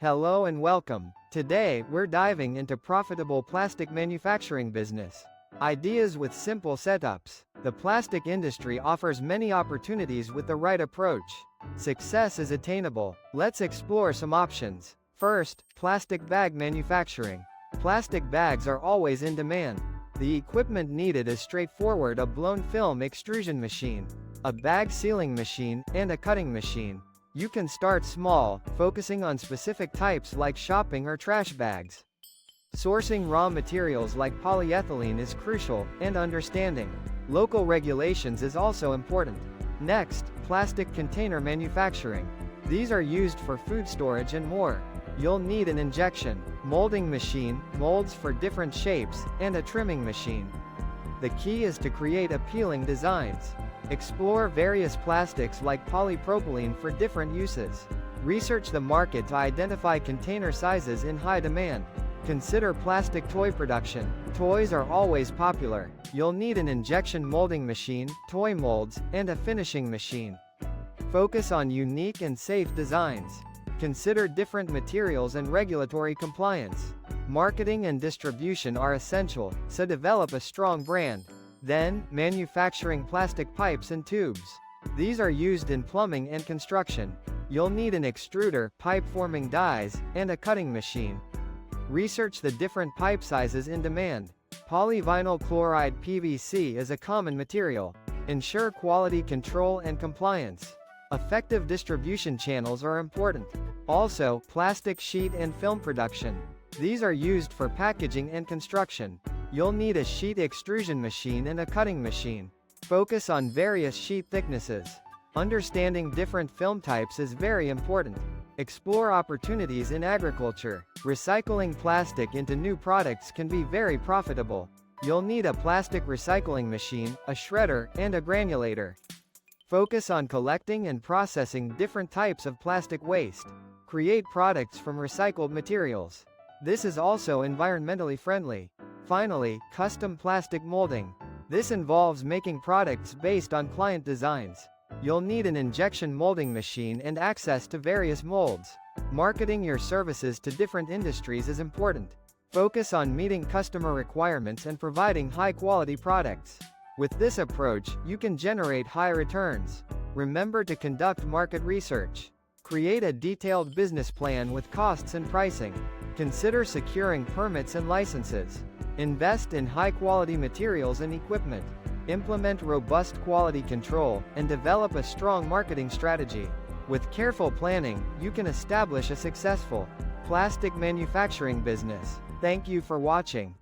Hello and welcome. Today, we're diving into profitable plastic manufacturing business. Ideas with simple setups. The plastic industry offers many opportunities with the right approach. Success is attainable. Let's explore some options. First, plastic bag manufacturing. Plastic bags are always in demand. The equipment needed is straightforward: a blown film extrusion machine, a bag sealing machine, and a cutting machine. You can start small, focusing on specific types like shopping or trash bags. Sourcing raw materials like polyethylene is crucial, and understanding local regulations is also important. Next, plastic container manufacturing. These are used for food storage and more. You'll need an injection molding machine, molds for different shapes, and a trimming machine. The key is to create appealing designs. Explore various plastics like polypropylene for different uses. Research the market to identify container sizes in high demand. Consider plastic toy production. Toys are always popular. You'll need an injection molding machine, toy molds, and a finishing machine. Focus on unique and safe designs. Consider different materials and regulatory compliance. Marketing and distribution are essential, so develop a strong brand. Then, manufacturing plastic pipes and tubes. These are used in plumbing and construction. You'll need an extruder, pipe-forming dies, and a cutting machine. Research the different pipe sizes in demand. Polyvinyl chloride (PVC) is a common material. Ensure quality control and compliance. Effective distribution channels are important. Also, plastic sheet and film production. These are used for packaging and construction. You'll need a sheet extrusion machine and a cutting machine. Focus on various sheet thicknesses. Understanding different film types is very important. Explore opportunities in agriculture. Recycling plastic into new products can be very profitable. You'll need a plastic recycling machine, a shredder, and a granulator. Focus on collecting and processing different types of plastic waste. Create products from recycled materials. This is also environmentally friendly. Finally, custom plastic molding. This involves making products based on client designs. You'll need an injection molding machine and access to various molds. Marketing your services to different industries is important. Focus on meeting customer requirements and providing high-quality products. With this approach, you can generate high returns. Remember to conduct market research. Create a detailed business plan with costs and pricing. Consider securing permits and licenses. Invest in high-quality materials and equipment. Implement robust quality control, and develop a strong marketing strategy. With careful planning, you can establish a successful plastic manufacturing business. Thank you for watching.